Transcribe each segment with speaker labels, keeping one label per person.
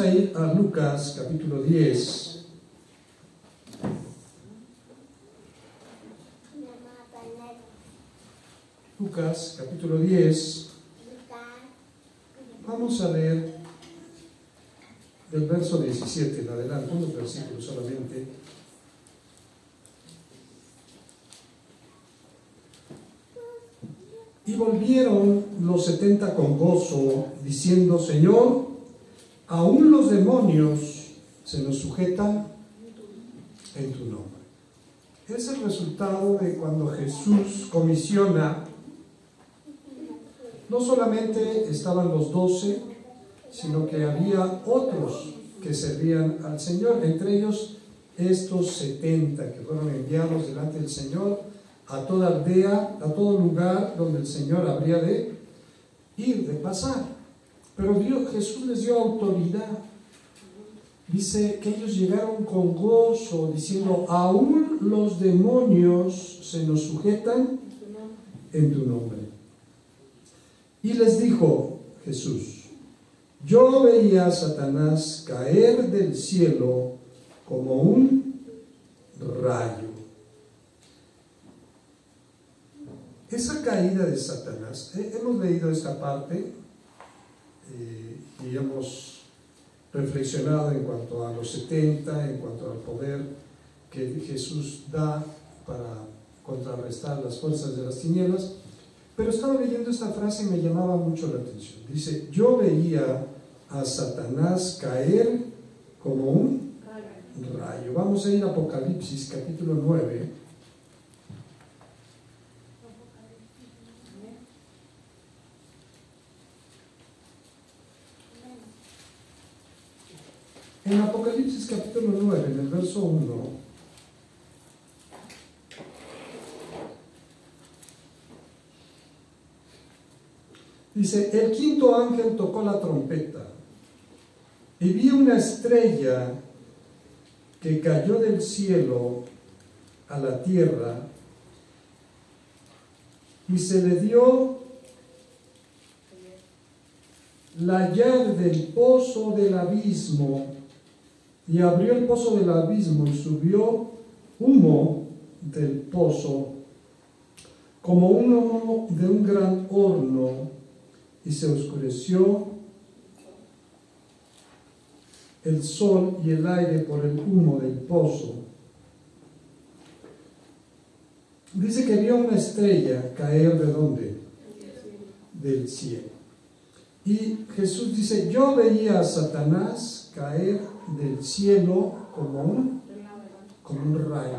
Speaker 1: a ir a Lucas capítulo 10. Lucas capítulo 10. Vamos a leer del verso 17 en adelante, unos versículos solamente. Y volvieron los 70 con gozo, diciendo: Señor, aún los demonios se nos sujetan en tu nombre. Es el resultado de cuando Jesús comisiona. No solamente estaban los 12, sino que había otros que servían al Señor, entre ellos estos 70 que fueron enviados delante del Señor a toda aldea, a todo lugar donde el Señor habría de ir, de pasar. Pero Jesús les dio autoridad. Dice que ellos llegaron con gozo, diciendo: aún los demonios se nos sujetan en tu nombre. Y les dijo Jesús: yo veía a Satanás caer del cielo como un rayo. Esa caída de Satanás, hemos leído esta parte y hemos reflexionado en cuanto a los 70, en cuanto al poder que Jesús da para contrarrestar las fuerzas de las tinieblas. Pero estaba leyendo esta frase y me llamaba mucho la atención. Dice: yo veía a Satanás caer como un rayo. Vamos a ir a Apocalipsis capítulo 9. En Apocalipsis capítulo 9, en el verso 1, dice: el quinto ángel tocó la trompeta y vi una estrella que cayó del cielo a la tierra, y se le dio la llave del pozo del abismo, y abrió el pozo del abismo y subió humo del pozo como un humo de un gran horno, y se oscureció el sol y el aire por el humo del pozo. Dice que vio una estrella caer ¿de dónde? Del cielo. Y Jesús dice: yo veía a Satanás caer del cielo como un rayo.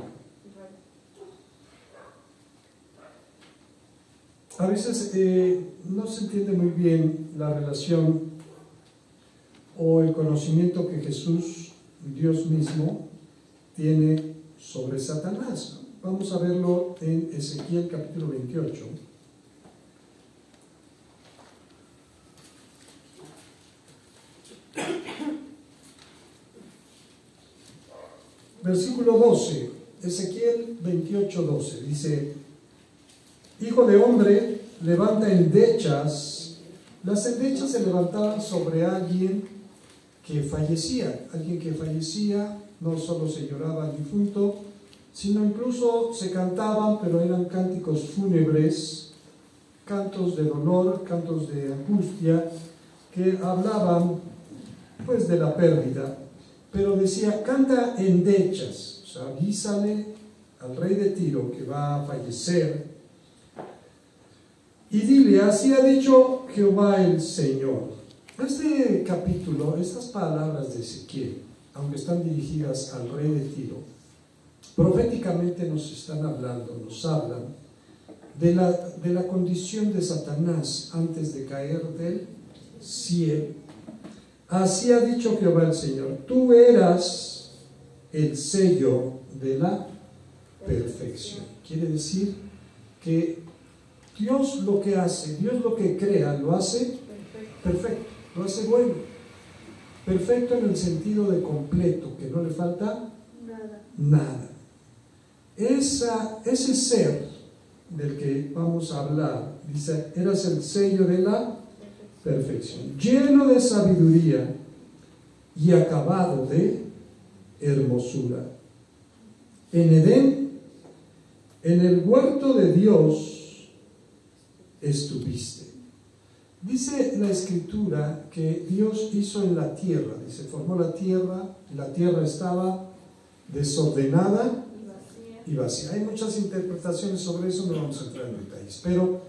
Speaker 1: A veces no se entiende muy bien la relación o el conocimiento que Jesús, Dios mismo, tiene sobre Satanás. Vamos a verlo en Ezequiel capítulo 28. Versículo 12, Ezequiel 28, 12, dice: hijo de hombre, levanta endechas. Las endechas se levantaban sobre alguien que fallecía. Alguien que fallecía, no solo se lloraba al difunto, sino incluso se cantaban, pero eran cánticos fúnebres, cantos de dolor, cantos de angustia, que hablaban pues de la pérdida. Pero decía: canta endechas, o sea, avísale al rey de Tiro que va a fallecer, y dile: así ha dicho Jehová el Señor. Este capítulo, estas palabras de Ezequiel, aunque están dirigidas al rey de Tiro, proféticamente nos están hablando, nos hablan de la condición de Satanás antes de caer del cielo. Así ha dicho Jehová el Señor: tú eras el sello de la perfección. Quiere decir que Dios lo que hace, Dios lo que crea, lo hace perfecto, lo hace bueno. Perfecto en el sentido de completo, que no le falta nada. Ese ser del que vamos a hablar, dice: eras el sello de la perfección, lleno de sabiduría y acabado de hermosura. En Edén, en el huerto de Dios, estuviste. Dice la Escritura que Dios hizo en la tierra, dice, formó la tierra estaba desordenada y vacía. Hay muchas interpretaciones sobre eso, no vamos a entrar en detalles, pero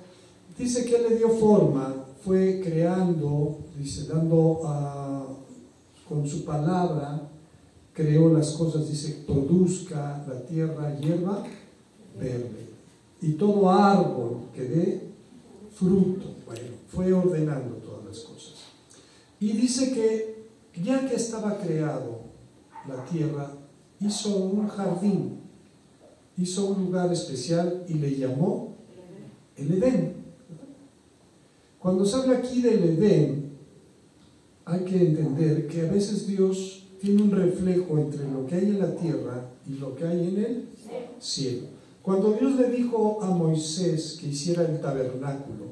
Speaker 1: dice que Él le dio forma, fue creando, dice, con su palabra, creó las cosas, dice, produzca la tierra hierba verde y todo árbol que dé fruto. Bueno, fue ordenando todas las cosas. Y dice que ya que estaba creado la tierra, hizo un jardín, hizo un lugar especial y le llamó el Edén. Cuando se habla aquí del Edén, hay que entender que a veces Dios tiene un reflejo entre lo que hay en la tierra y lo que hay en el cielo. Cuando Dios le dijo a Moisés que hiciera el tabernáculo,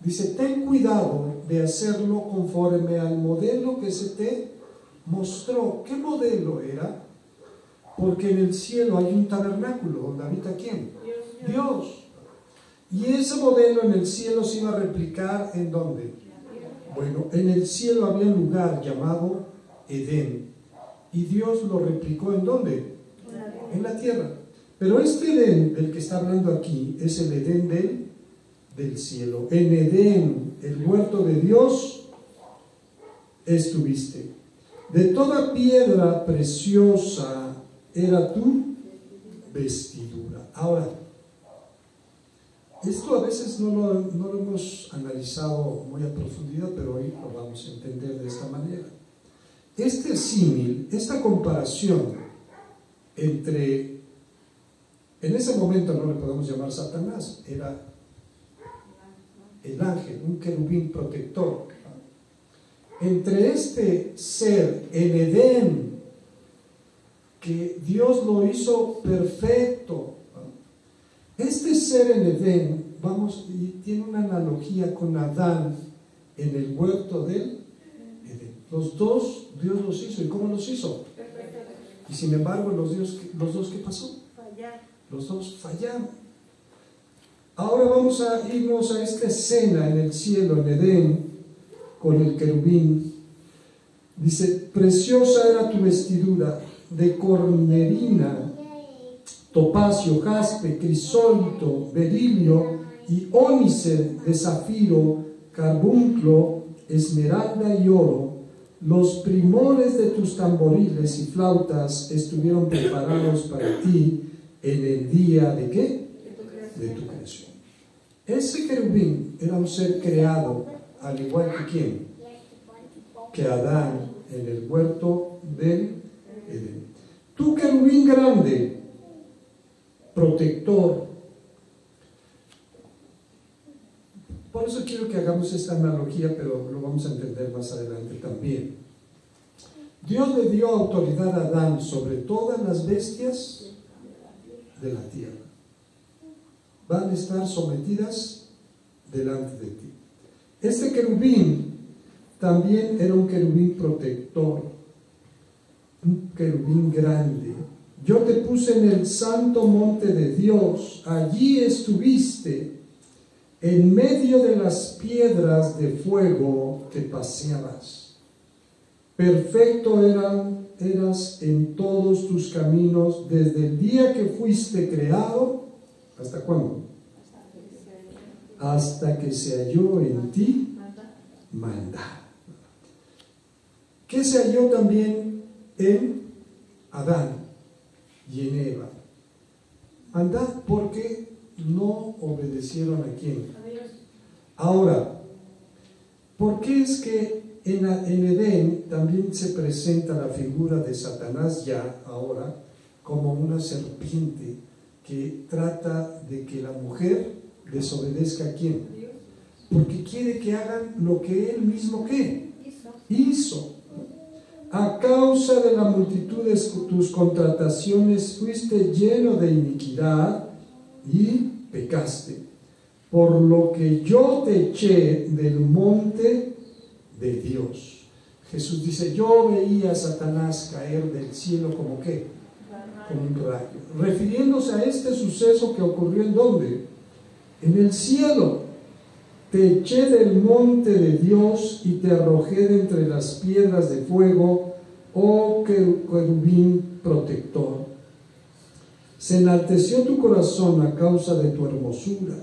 Speaker 1: dice, ten cuidado de hacerlo conforme al modelo que se te mostró. ¿Qué modelo era? Porque en el cielo hay un tabernáculo donde habita ¿quién? Dios. Y ese modelo en el cielo se iba a replicar ¿en dónde? Bueno, en el cielo había un lugar llamado Edén. Y Dios lo replicó ¿en dónde? En la tierra. Pero este Edén del que está hablando aquí es el Edén del cielo. En Edén, el huerto de Dios, estuviste. De toda piedra preciosa era tu vestidura. Ahora, esto a veces no lo hemos analizado muy a profundidad, pero hoy lo vamos a entender de esta manera. Este símil, esta comparación entre, en ese momento no le podemos llamar Satanás, era el ángel, un querubín protector. Entre este ser en Edén, que Dios lo hizo perfecto, este ser en Edén, y tiene una analogía con Adán en el huerto del Edén. Los dos, Dios los hizo. ¿Y cómo los hizo? Y sin embargo, los dos, ¿qué pasó? Los dos fallaron. Ahora vamos a irnos a esta escena en el cielo, en Edén, con el querubín. Dice, preciosa era tu vestidura, de cornerina, topacio, jaspe, crisólito, berilio y ónice de zafiro, carbunclo, esmeralda y oro. Los primores de tus tamboriles y flautas estuvieron preparados para ti en el día ¿de qué? De tu creación. Ese querubín era un ser creado, al igual que ¿quién? Que Adán en el huerto del Edén. Tu querubín grande, protector. Por eso quiero que hagamos esta analogía, pero lo vamos a entender más adelante también. Dios le dio autoridad a Adán sobre todas las bestias de la tierra. Van a estar sometidas delante de ti. Este querubín también era un querubín protector, un querubín grande. Yo te puse en el santo monte de Dios, allí estuviste, en medio de las piedras de fuego te paseabas. Perfecto eras en todos tus caminos desde el día que fuiste creado, ¿hasta cuándo? Hasta que se halló en ti maldad. ¿Qué se halló también en Adán y en Eva? Maldad porque no obedecieron a quién. Ahora, ¿por qué es que en Edén también se presenta la figura de Satanás ya ahora como una serpiente que trata de que la mujer desobedezca a quién? Porque quiere que hagan lo que él mismo ¿qué? Hizo. A causa de la multitud de tus contrataciones fuiste lleno de iniquidad y pecaste, por lo que yo te eché del monte de Dios. Jesús dice, yo veía a Satanás caer del cielo como ¿qué? Como un rayo. Refiriéndose a este suceso que ocurrió ¿en dónde? En el cielo. Te eché del monte de Dios y te arrojé de entre las piedras de fuego, oh querubín protector. Se enalteció tu corazón a causa de tu hermosura.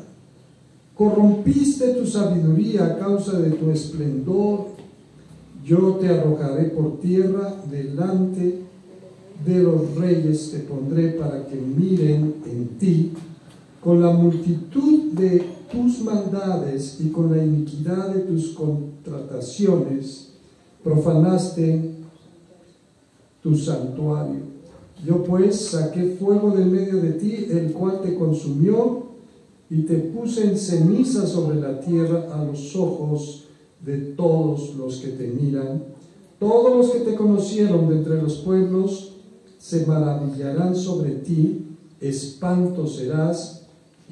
Speaker 1: Corrompiste tu sabiduría a causa de tu esplendor. Yo te arrojaré por tierra, delante de los reyes te pondré para que miren en ti. Con la multitud de tus maldades y con la iniquidad de tus contrataciones profanaste tu santuario. Yo pues saqué fuego del medio de ti, el cual te consumió, y te puse en ceniza sobre la tierra a los ojos de todos los que te miran. Todos los que te conocieron de entre los pueblos se maravillarán sobre ti, espanto serás,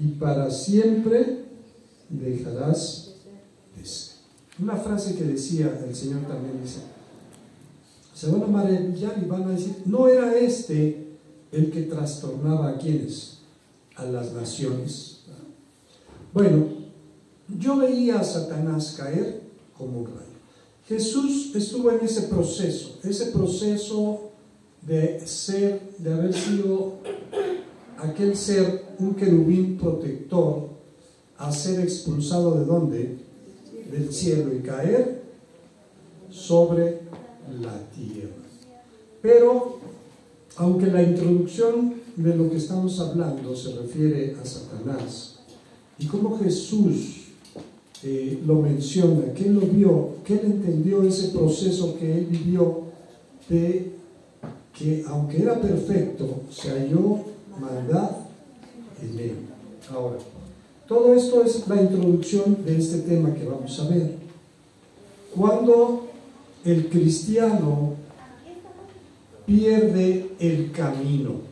Speaker 1: y para siempre dejarás de ser. Una frase que decía el Señor también dice, se van a maravillar y van a decir, no era este el que trastornaba a quienes, a las naciones. Bueno, yo veía a Satanás caer como un rayo. Jesús estuvo en ese proceso de haber sido aquel ser, un querubín protector, a ser expulsado ¿de dónde? Del cielo y caer sobre la tierra. Pero, aunque la introducción de lo que estamos hablando se refiere a Satanás, y cómo Jesús lo menciona, que él lo vio, que él entendió ese proceso que él vivió, de que aunque era perfecto, se halló maldad en él. Ahora, todo esto es la introducción de este tema que vamos a ver. Cuando el cristiano pierde el camino,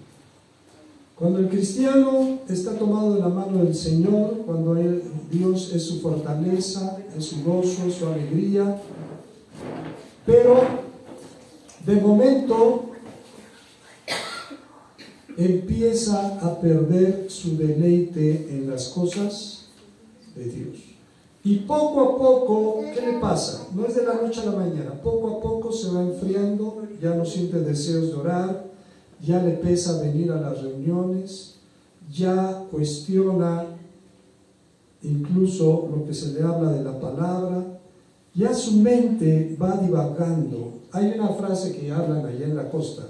Speaker 1: cuando el cristiano está tomado de la mano del Señor, cuando Dios es su fortaleza, es su gozo, su alegría, pero de momento empieza a perder su deleite en las cosas de Dios. Y poco a poco, ¿qué le pasa? No es de la noche a la mañana, poco a poco se va enfriando, ya no siente deseos de orar, ya le pesa venir a las reuniones, ya cuestiona incluso lo que se le habla de la palabra, ya su mente va divagando. Hay una frase que hablan allá en la costa,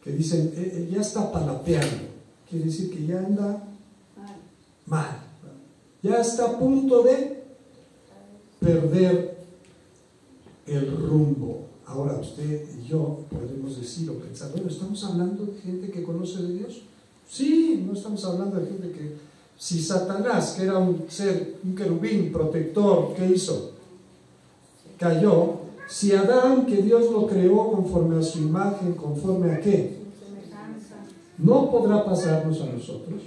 Speaker 1: que dicen, ya está palapeando, quiere decir que ya anda mal, ya está a punto de perder el rumbo. Ahora usted y yo podremos decir o pensar, bueno, ¿estamos hablando de gente que conoce de Dios? Sí, no estamos hablando de gente que, si Satanás, que era un ser, un querubín protector, ¿qué hizo? Cayó. Si Adán, que Dios lo creó conforme a su imagen, conforme a ¿qué? No podrá pasarnos a nosotros.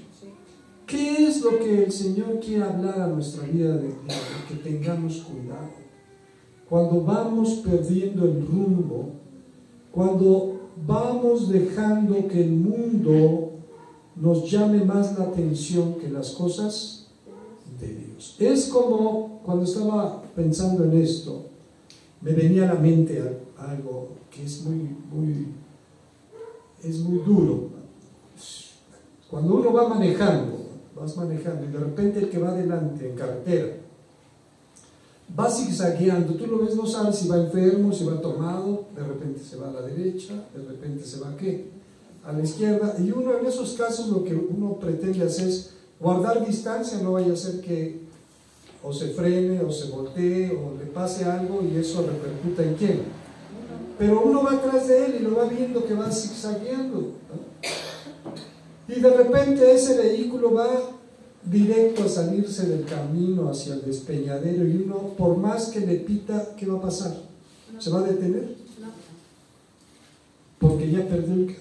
Speaker 1: ¿Qué es lo que el Señor quiere hablar a nuestra vida de que tengamos cuidado? Cuando vamos perdiendo el rumbo, cuando vamos dejando que el mundo nos llame más la atención que las cosas de Dios. Es como cuando estaba pensando en esto, me venía a la mente algo que es muy duro. Cuando uno va manejando, vas manejando y de repente el que va adelante en carretera va zigzagueando, tú lo ves, no sabes si va enfermo, si va tomado, de repente se va a la derecha, de repente se va ¿a qué? A la izquierda, y uno en esos casos lo que uno pretende hacer es guardar distancia, no vaya a ser que o se frene, o se voltee, o le pase algo y eso repercuta en quién. Pero uno va atrás de él y lo va viendo que va zigzagueando, ¿no? Y de repente ese vehículo va directo a salirse del camino hacia el despeñadero y uno, por más que le pita, ¿qué va a pasar? ¿Se va a detener? Porque ya perdió el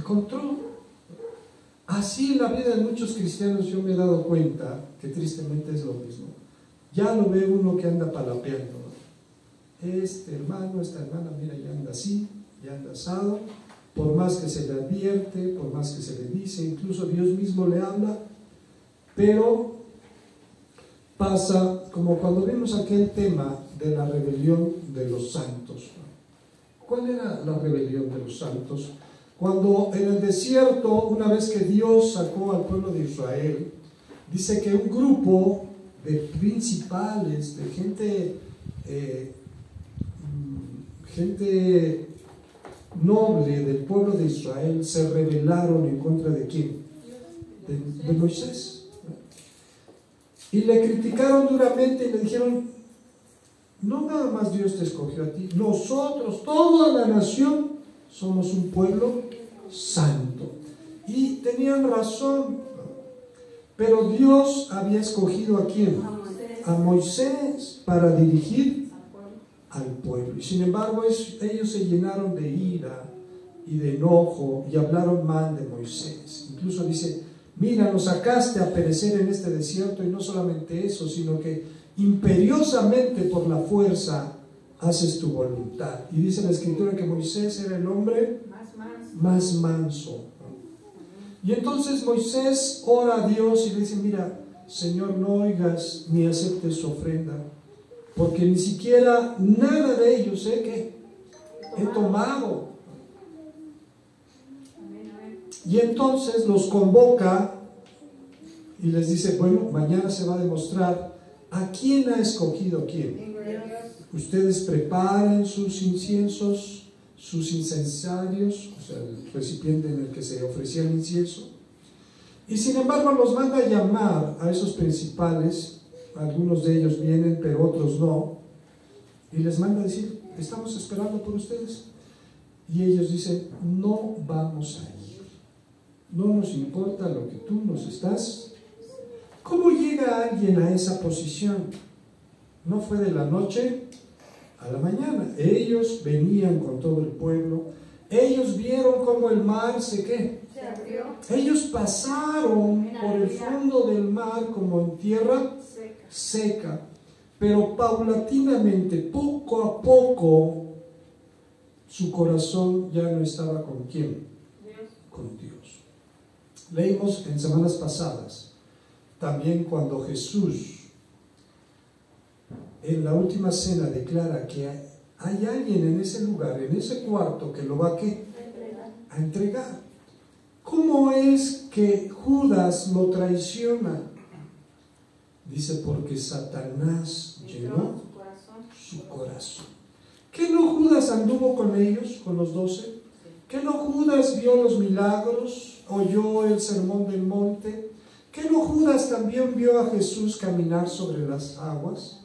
Speaker 1: control. Así en la vida de muchos cristianos yo me he dado cuenta que tristemente es lo mismo. Ya lo ve uno que anda palapeando, ¿no? este hermano, esta hermana, mira, ya anda así, ya anda asado, por más que se le advierte, por más que se le dice, incluso Dios mismo le habla, pero pasa como cuando vimos aquel tema de la rebelión de los santos. ¿Cuál era la rebelión de los santos? Cuando en el desierto, una vez que Dios sacó al pueblo de Israel, dice que un grupo de principales, de gente noble del pueblo de Israel, se rebelaron en contra de ¿quién? De Moisés. Y le criticaron duramente y le dijeron: no nada más Dios te escogió a ti, nosotros, toda la nación, somos un pueblo santo. Y tenían razón, pero Dios había escogido ¿a quién? A Moisés para dirigir al pueblo. Y sin embargo ellos se llenaron de ira y de enojo y hablaron mal de Moisés. Incluso dice: mira, nos sacaste a perecer en este desierto, y no solamente eso, sino que imperiosamente por la fuerza haces tu voluntad. Y dice la escritura que Moisés era el hombre más manso. Y entonces Moisés ora a Dios y le dice: mira, Señor, no oigas ni aceptes su ofrenda, porque ni siquiera nada de ellos que he tomado. Y entonces los convoca y les dice: bueno, mañana se va a demostrar a quién ha escogido quién. Ustedes preparen sus inciensos, sus incensarios, o sea, el recipiente en el que se ofrecía el incienso. Y sin embargo los manda a llamar a esos principales. Algunos de ellos vienen, pero otros no. Y les manda a decir: estamos esperando por ustedes. Y ellos dicen: no vamos a ir. No nos importa lo que tú nos estás. ¿Cómo llega alguien a esa posición? No fue de la noche a la mañana. Ellos venían con todo el pueblo. Ellos vieron cómo el mar se abrió. Ellos pasaron por el fondo del mar como en tierra seca. Pero paulatinamente, poco a poco, su corazón ya no estaba con ¿quién? Con Dios. Leímos en semanas pasadas también cuando Jesús en la última cena declara que hay alguien en ese lugar, en ese cuarto, que lo va a entregar. ¿Cómo es que Judas lo traiciona? Dice: porque Satanás llenó su corazón. ¿Qué no Judas anduvo con ellos, con los 12? ¿Qué no Judas vio los milagros, oyó el sermón del monte? ¿Qué no Judas también vio a Jesús caminar sobre las aguas?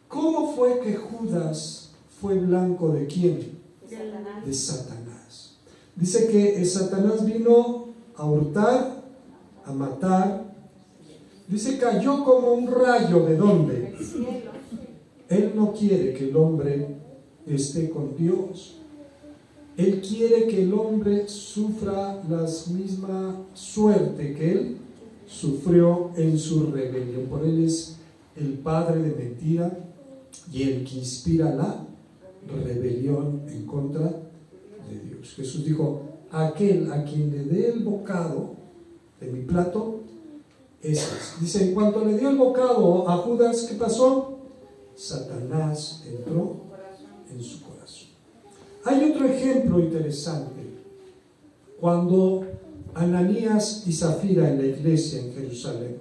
Speaker 1: ¿Cómo fue que Judas fue blanco de quién? De Satanás. Dice que Satanás vino a hurtar, a matar. Dice: cayó como un rayo. ¿De dónde? Él no quiere que el hombre esté con Dios. Él quiere que el hombre sufra la misma suerte que él sufrió en su rebelión. Por él es el padre de mentira y el que inspira la rebelión en contra de Dios. Jesús dijo: aquel a quien le dé el bocado de mi plato, ese es. Dice: en cuanto le dio el bocado a Judas, ¿qué pasó? Satanás entró en su corazón. Hay otro ejemplo interesante. Cuando Ananías y Zafira en la iglesia en Jerusalén,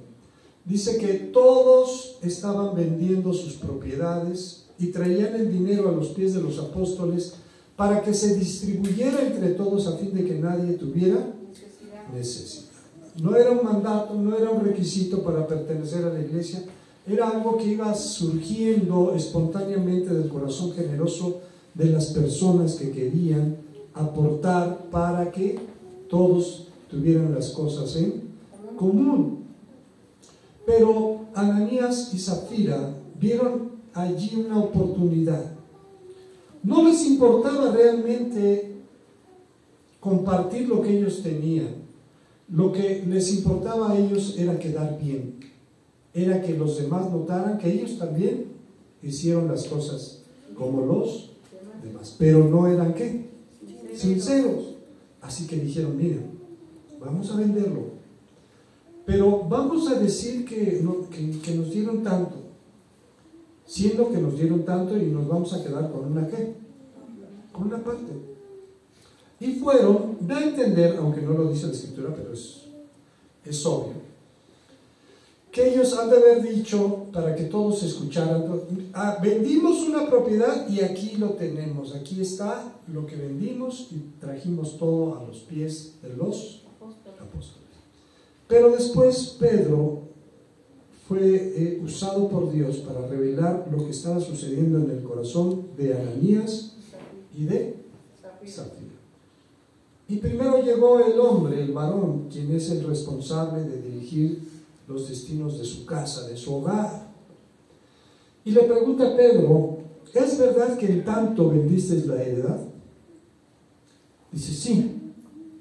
Speaker 1: dice que todos estaban vendiendo sus propiedades y traían el dinero a los pies de los apóstoles para que se distribuyera entre todos a fin de que nadie tuviera necesidad. No era un mandato, no era un requisito para pertenecer a la iglesia, era algo que iba surgiendo espontáneamente del corazón generoso de las personas que querían aportar para que todos tuvieran las cosas en común. Pero Ananías y Zafira vieron allí una oportunidad. No les importaba realmente compartir lo que ellos tenían. Lo que les importaba a ellos era quedar bien. Era que los demás notaran que ellos también hicieron las cosas como los demás. Pero no eran ¿qué? Sinceros. Así que dijeron, miren, vamos a venderlo, pero vamos a decir que nos dieron tanto, siendo que nos dieron tanto y nos vamos a quedar con una ¿qué? Con una parte. Y fueron, da a entender, aunque no lo dice la escritura, pero es obvio, que ellos han de haber dicho, para que todos escucharan, vendimos una propiedad y aquí lo tenemos, aquí está lo que vendimos y trajimos todo a los pies de los apóstoles. Pero después Pedro fue usado por Dios para revelar lo que estaba sucediendo en el corazón de Ananías y de Zafira. Y primero llegó el hombre, el varón, quien es el responsable de dirigir los destinos de su casa, de su hogar. Y le pregunta a Pedro, ¿es verdad que en tanto vendisteis la heredad? Dice, sí,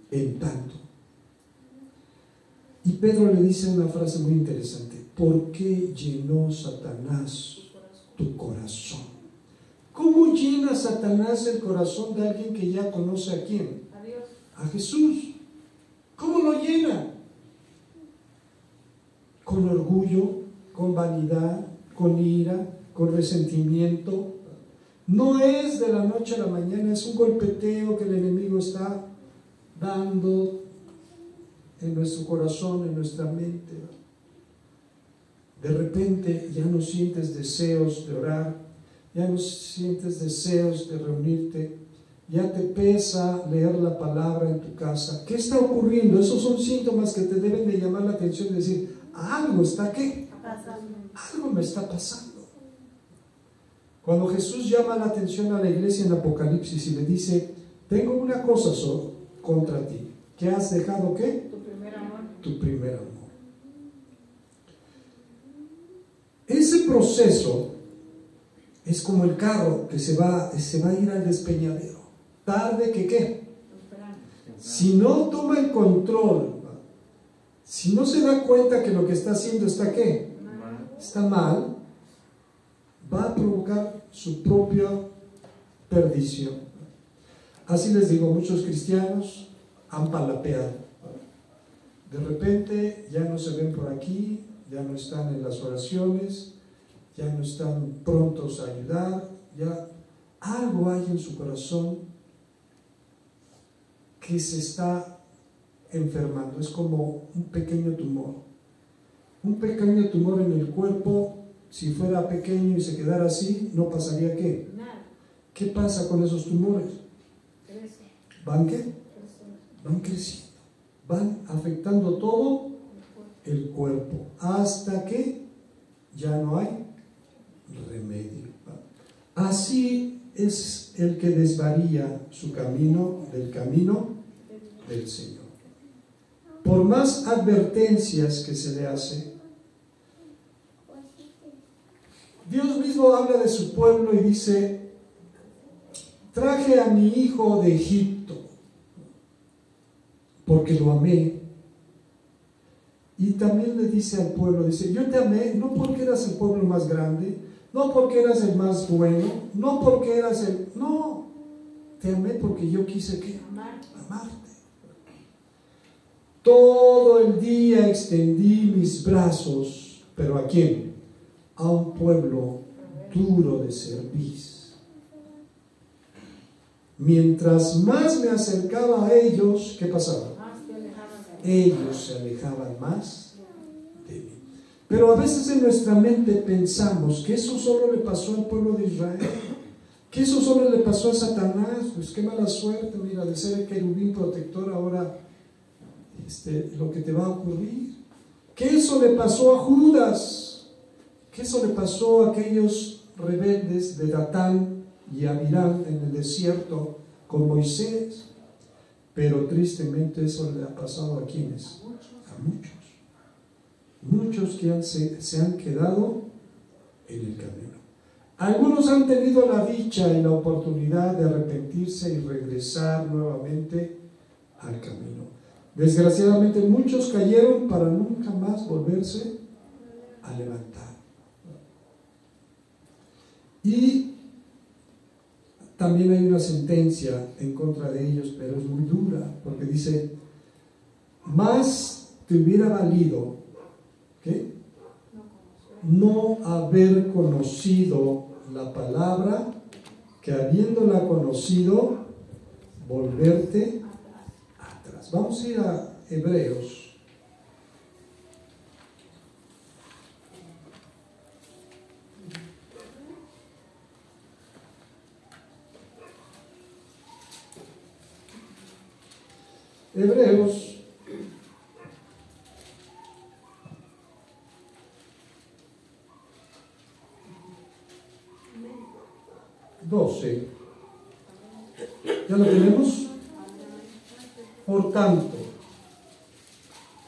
Speaker 1: en tanto. Y Pedro le dice una frase muy interesante, ¿por qué llenó Satanás tu corazón? ¿Cómo llena Satanás el corazón de alguien que ya conoce a quién? A Dios. A Jesús. ¿Cómo lo llena? Con orgullo, con vanidad, con ira, con resentimiento. No es de la noche a la mañana, es un golpeteo que el enemigo está dando en nuestro corazón, en nuestra mente. De repente ya no sientes deseos de orar, ya no sientes deseos de reunirte, ya te pesa leer la palabra en tu casa. ¿Qué está ocurriendo? Esos son síntomas que te deben de llamar la atención y decir, algo está ¿qué? Algo me está pasando. Cuando Jesús llama la atención a la iglesia en Apocalipsis y le dice, tengo una cosa contra ti, que has dejado ¿qué? Tu primer amor. Ese proceso es como el carro que se va a ir al despeñadero. Tarde que ¿qué? Si no toma el control, si no se da cuenta que lo que está haciendo está ¿qué? Está mal, va a provocar su propia perdición. Así les digo, muchos cristianos han palapeado. De repente ya no se ven por aquí, ya no están en las oraciones, ya no están prontos a ayudar, ya algo hay en su corazón que se está enfermando. Es como un pequeño tumor. Un pequeño tumor en el cuerpo, si fuera pequeño y se quedara así, no pasaría ¿qué? Nada. ¿Qué pasa con esos tumores? ¿Van qué? Van creciendo. Van afectando todo el cuerpo hasta que ya no hay remedio. Así es el que desvaría su camino del camino del Señor. Por más advertencias que se le hace, Dios mismo habla de su pueblo y dice, traje a mi hijo de Egipto porque lo amé. Y también le dice al pueblo, dice, yo te amé no porque eras el pueblo más grande, no porque eras el más bueno, no porque eras no, te amé porque yo quise ¿qué? Amarte. Todo el día extendí mis brazos, ¿pero a quién? A un pueblo duro de cerviz. Mientras más me acercaba a ellos, ¿qué pasaba? Ellos se alejaban más de mí. Pero a veces en nuestra mente pensamos que eso solo le pasó al pueblo de Israel, que eso solo le pasó a Satanás. Pues qué mala suerte, mira, de ser el querubín protector ahora lo que te va a ocurrir. Que eso le pasó a Judas, que eso le pasó a aquellos rebeldes de Datán y Abiram en el desierto con Moisés. Pero tristemente eso le ha pasado ¿a quiénes? A muchos. Muchos que se han quedado en el camino. Algunos han tenido la dicha y la oportunidad de arrepentirse y regresar nuevamente al camino. Desgraciadamente muchos cayeron para nunca más volverse a levantar. Y también hay una sentencia en contra de ellos, pero es muy dura, porque dice, más te hubiera valido, ¿qué? No haber conocido la palabra, que habiéndola conocido, volverte atrás. Vamos a ir a Hebreos. Hebreos 12. ¿Ya lo tenemos? Por tanto,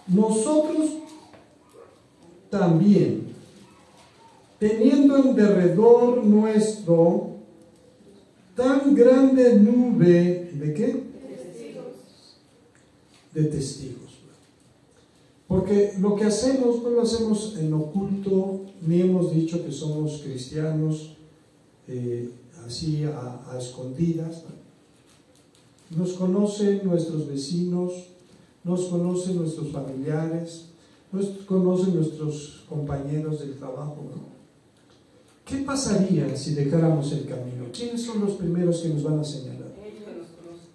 Speaker 1: nosotros también, teniendo en derredor nuestro tan grande nube, ¿de qué? De testigos. Porque lo que hacemos no lo hacemos en oculto, ni hemos dicho que somos cristianos así a escondidas. Nos conocen nuestros vecinos, nos conocen nuestros familiares, nos conocen nuestros compañeros del trabajo, ¿no? ¿Qué pasaría si dejáramos el camino? ¿Quiénes son los primeros que nos van a señalar?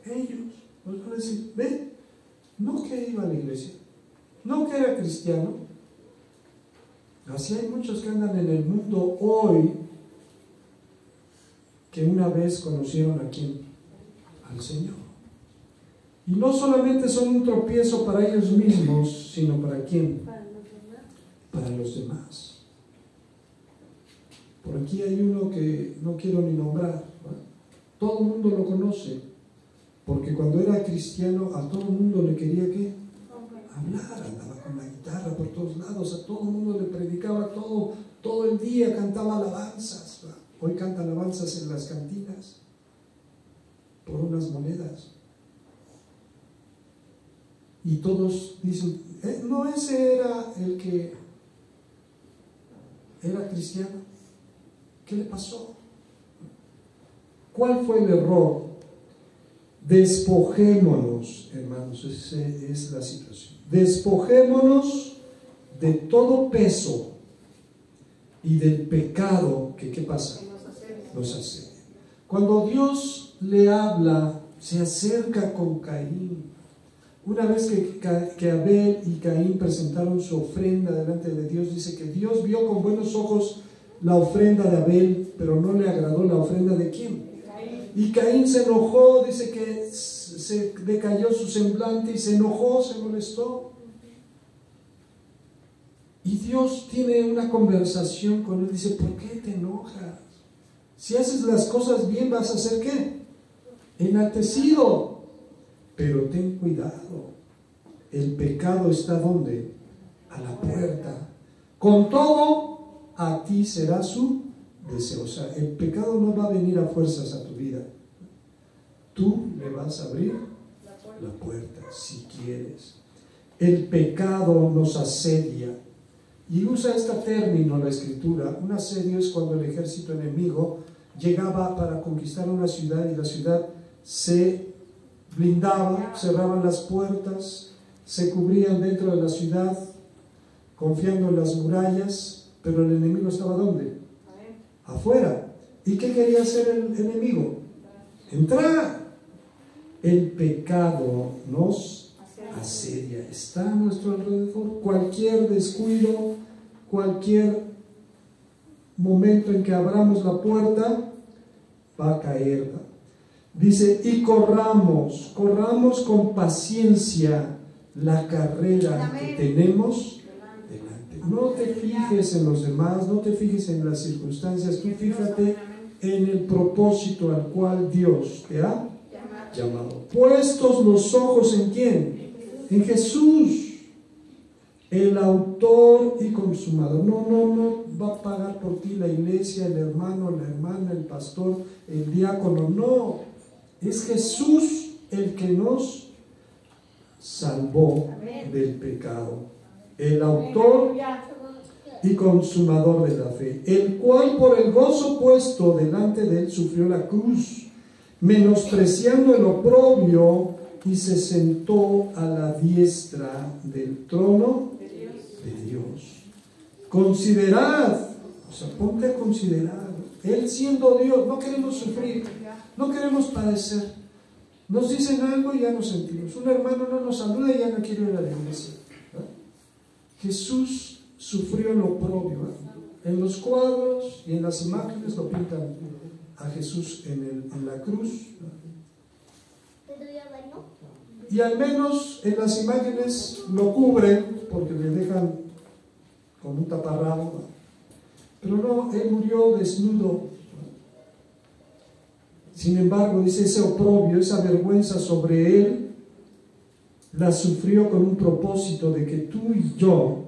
Speaker 1: Ellos nos van a decir, ve, no que iba a la iglesia, no que era cristiano. Así hay muchos que andan en el mundo hoy que una vez conocieron a quién, al Señor. Y no solamente son un tropiezo para ellos mismos, sino para quién, para los demás. Por aquí hay uno que no quiero ni nombrar, ¿no? Todo el mundo lo conoce, porque cuando era cristiano a todo el mundo le quería ¿qué? Hablar, andaba con la guitarra por todos lados, a todo el mundo le predicaba todo el día, cantaba alabanzas, ¿no? Hoy canta alabanzas en las cantinas por unas monedas. Y todos dicen, no, ese era el que era cristiano. ¿Qué le pasó? ¿Cuál fue el error? Despojémonos, hermanos, esa es la situación. Despojémonos de todo peso y del pecado que, ¿qué pasa? Nos asedia. Cuando Dios le habla, se acerca con Caín. Una vez que Abel y Caín presentaron su ofrenda delante de Dios, dice que Dios vio con buenos ojos la ofrenda de Abel, pero no le agradó la ofrenda de ¿quién? Y Caín se enojó, dice que se decayó su semblante y se enojó, se molestó. Y Dios tiene una conversación con él, dice, ¿por qué te enojas? Si haces las cosas bien, ¿vas a ser qué? Enaltecido. Pero ten cuidado, el pecado está ¿dónde? A la puerta. Con todo, a ti será su deseo. O sea, el pecado no va a venir a fuerzas a tu vida. Tú le vas a abrir la puerta si quieres. El pecado nos asedia. Y usa este término la Escritura. Un asedio es cuando el ejército enemigo llegaba para conquistar una ciudad y la ciudad se blindaba, cerraban las puertas, se cubrían dentro de la ciudad, confiando en las murallas, pero el enemigo estaba ¿dónde? Afuera. ¿Y qué quería hacer el enemigo? Entrar. El pecado nos asedia, está a nuestro alrededor. Cualquier descuido, cualquier momento en que abramos la puerta, va a caer, ¿no? Dice, y corramos con paciencia la carrera que tenemos delante. No te fijes en los demás, no te fijes en las circunstancias, tú fíjate en el propósito al cual Dios te ha llamado. Puestos los ojos ¿en quién? En Jesús, el autor y consumador. No va a pagar por ti la iglesia, el hermano, la hermana, el pastor, el diácono, no. Es Jesús el que nos salvó del pecado, el autor y consumador de la fe, el cual por el gozo puesto delante de él sufrió la cruz, menospreciando el oprobio, y se sentó a la diestra del trono de Dios. Considerad, o sea, ponte a considerar, Él siendo Dios, no queremos sufrir, no queremos padecer. Nos dicen algo y ya nos sentimos. Un hermano no nos saluda y ya no quiere ir a la iglesia. ¿Verdad? Jesús sufrió el oprobio. En los cuadros y en las imágenes lo pintan a Jesús en la cruz. Y al menos en las imágenes lo cubren porque le dejan con un taparrabo. Pero no, Él murió desnudo. Sin embargo, dice, ese oprobio, esa vergüenza sobre Él, la sufrió con un propósito de que tú y yo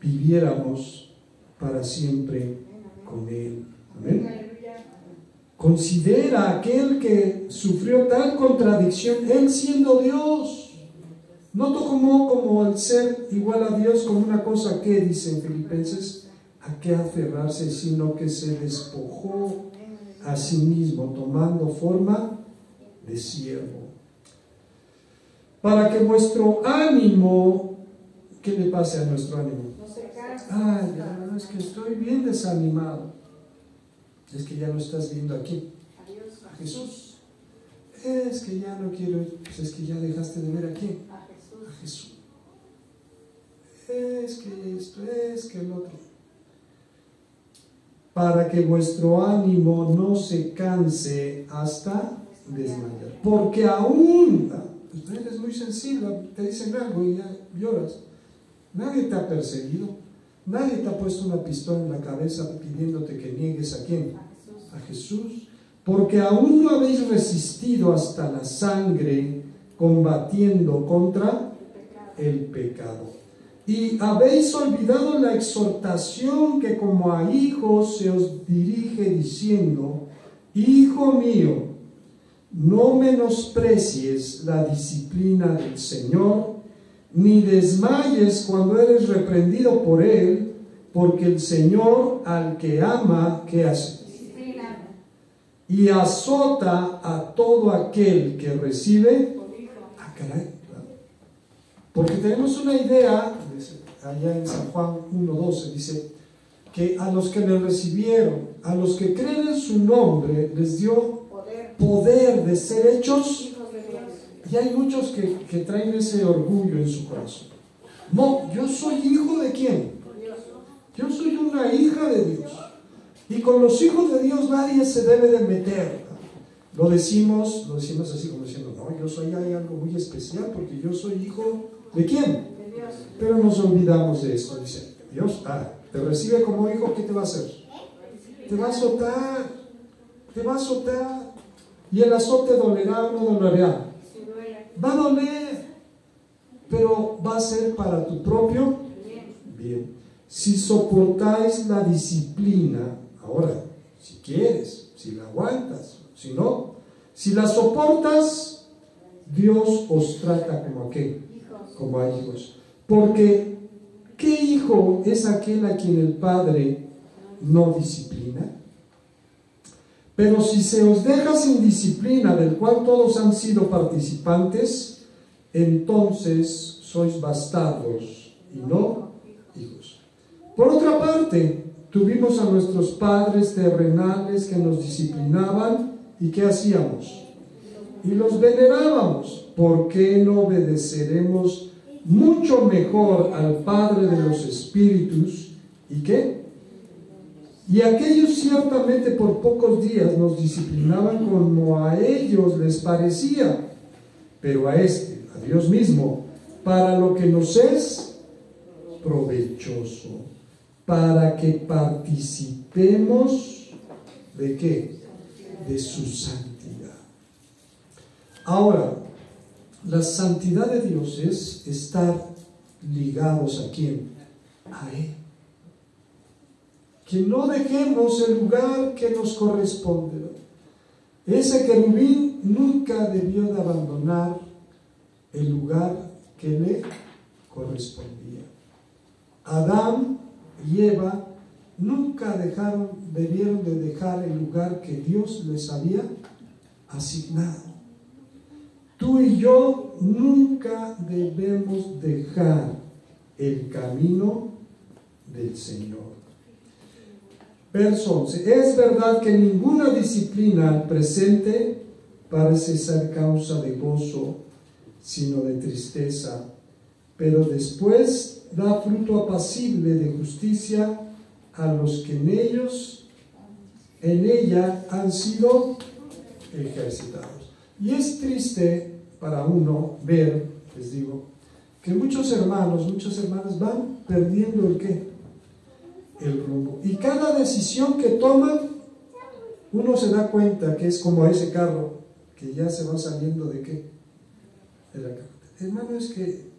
Speaker 1: viviéramos para siempre con Él. Amén. Considera aquel que sufrió tal contradicción, Él siendo Dios. No como el ser igual a Dios como una cosa que, dice en Filipenses, a qué aferrarse, sino que se despojó a sí mismo, tomando forma de siervo. Para que vuestro ánimo, ¿qué le pase a nuestro ánimo? Ay, ya, es que estoy bien desanimado. Es que ya no estás viendo aquí a Jesús. Es que ya no quiero, pues es que ya dejaste de ver aquí a Jesús. Es que esto, es que el otro. Para que vuestro ánimo no se canse hasta desmayar. Porque aún, eres muy sensible, te dicen algo y ya lloras. Nadie te ha perseguido, nadie te ha puesto una pistola en la cabeza pidiéndote que niegues a quién, a Jesús. Porque aún no habéis resistido hasta la sangre combatiendo contra el pecado. Y habéis olvidado la exhortación que como a hijos se os dirige diciendo: Hijo mío, no menosprecies la disciplina del Señor, ni desmayes cuando eres reprendido por Él, porque el Señor al que ama, ¿qué hace? Disciplina. Y azota a todo aquel que recibe. Ah, caray. Porque tenemos una idea, allá en San Juan 1:12, dice que a los que le recibieron, a los que creen en su nombre, les dio poder de ser hechos. Y hay muchos que traen ese orgullo en su corazón. No, yo soy hijo de ¿quién? Yo soy una hija de Dios. Y con los hijos de Dios nadie se debe de meter. Lo decimos así como diciendo, no, yo soy algo muy especial porque yo soy hijo ¿de quién? De Dios. Pero nos olvidamos de esto. Dice, Dios, te recibe como hijo, ¿qué te va a hacer? Te va a azotar. Te va a azotar. ¿Y el azote dolerá o no dolerá? Va a doler. Pero va a ser para tu propio bien. Si soportáis la disciplina, ahora, si quieres, si la aguantas, si no, si la soportas, Dios os trata como aquel. Como a hijos. Porque ¿qué hijo es aquel a quien el Padre no disciplina? Pero si se os deja sin disciplina, del cual todos han sido participantes, entonces sois bastardos y no hijos. Por otra parte, tuvimos a nuestros padres terrenales que nos disciplinaban, ¿y qué hacíamos? Y los venerábamos. ¿Por qué no obedeceremos mucho mejor al Padre de los Espíritus? ¿Y qué? Y aquellos ciertamente por pocos días nos disciplinaban como a ellos les parecía, pero a Dios mismo, para lo que nos es provechoso, para que participemos ¿de qué? De su santidad. Ahora, la santidad de Dios es estar ligados ¿a quién? A Él. Que no dejemos el lugar que nos corresponde. Ese querubín nunca debió de abandonar el lugar que le correspondía. Adán y Eva nunca debieron de dejar el lugar que Dios les había asignado. Tú y yo nunca debemos dejar el camino del Señor. Verso 11. Es verdad que ninguna disciplina al presente parece ser causa de gozo, sino de tristeza, pero después da fruto apacible de justicia a los que en ella han sido ejercitados. Y es triste para uno ver, les digo, que muchas hermanas van perdiendo el ¿qué? El rumbo. Y cada decisión que toman, uno se da cuenta que es como ese carro que ya se va saliendo de ¿qué? De la carretera. Hermano, es que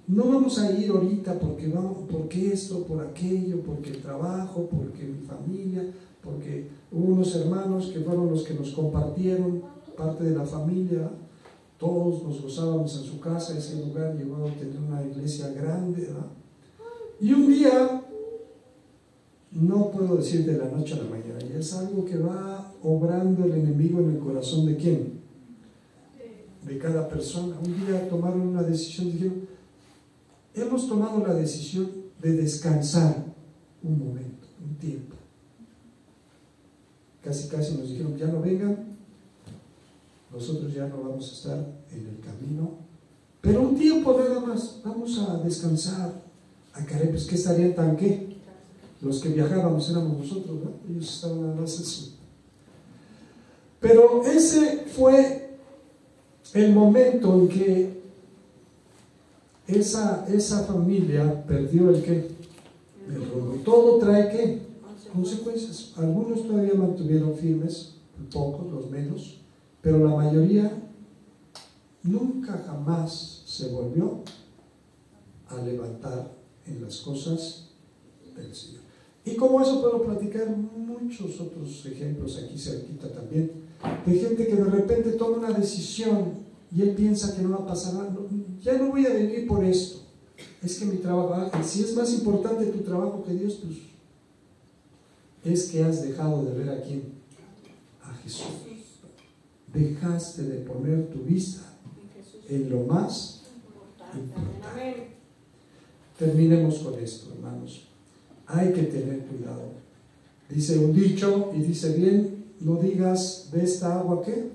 Speaker 1: no vamos a ir ahorita porque esto, por aquello, porque el trabajo, porque mi familia, porque hubo unos hermanos que fueron los que nos compartieron parte de la familia. Todos nos gozábamos en su casa. Ese lugar llegó a tener una iglesia grande, ¿verdad? Y un día, no puedo decir de la noche a la mañana, y es algo que va obrando el enemigo en el corazón de ¿quién? De cada persona. Un día tomaron una decisión, dijeron: hemos tomado la decisión de descansar un momento, un tiempo. Casi nos dijeron: ya no vengan, nosotros ya no vamos a estar en el camino, pero un tiempo nada más, vamos a descansar. Ay, caray, pues ¿qué estarían tan qué? Los que viajábamos éramos nosotros, ¿no? Ellos estaban nada más así. Pero ese fue el momento en que esa familia perdió el qué, el rumbo. Todo trae qué, consecuencias. Algunos todavía mantuvieron firmes, pocos, los menos, pero la mayoría nunca jamás se volvió a levantar en las cosas del Señor. Y como eso puedo platicar muchos otros ejemplos aquí cerquita también, de gente que de repente toma una decisión y él piensa que no va a pasar nada. No, ya no voy a venir por esto, es que mi trabajo, si es más importante tu trabajo que Dios, pues es que has dejado de ver a quién, a Jesús. Dejaste de poner tu vista en lo más importante. Terminemos con esto, hermanos. Hay que tener cuidado. Dice un dicho, y dice bien: no digas de esta agua ¿qué?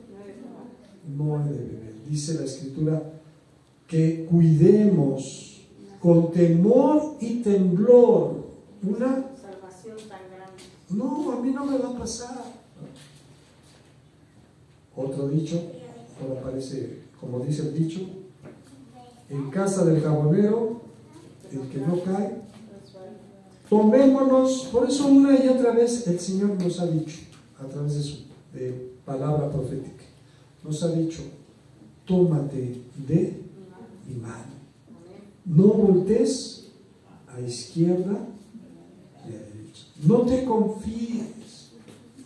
Speaker 1: No he de beber. Dice la Escritura que cuidemos con temor y temblor una
Speaker 2: salvación tan grande.
Speaker 1: No, a mí no me va a pasar. Otro dicho, ahora parece, como dice el dicho: en casa del jabonero, el que no cae. Tomémonos, por eso una y otra vez el Señor nos ha dicho, a través de su palabra profética, nos ha dicho: tómate de mi mano. No voltees a izquierda y a derecha. No te confíes.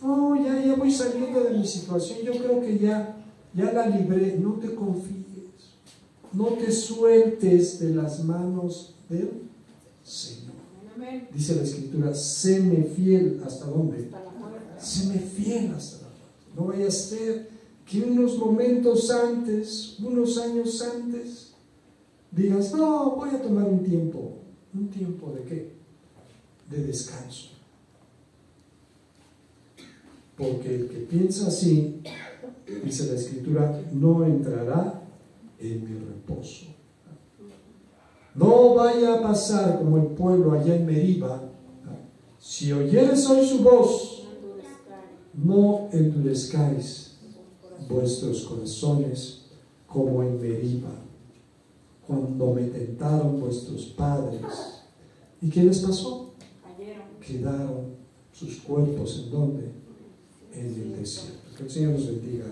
Speaker 1: No, ya voy saliendo de mi situación, yo creo que ya la libré. No te confíes. No te sueltes de las manos del Señor. Dice la Escritura: séme fiel. ¿Hasta dónde? Séme fiel hasta la muerte. No vaya a ser que unos momentos antes, unos años antes, digas: no, voy a tomar un tiempo. ¿Un tiempo de qué? De descanso. Porque el que piensa así, dice la Escritura, no entrará en mi reposo. No vaya a pasar como el pueblo allá en Meriba: si oyeres hoy su voz, no endurezcáis vuestros corazones como en Meriba, cuando me tentaron vuestros padres. ¿Y qué les pasó? Quedaron sus cuerpos ¿en dónde? En el desierto. Que el Señor nos bendiga.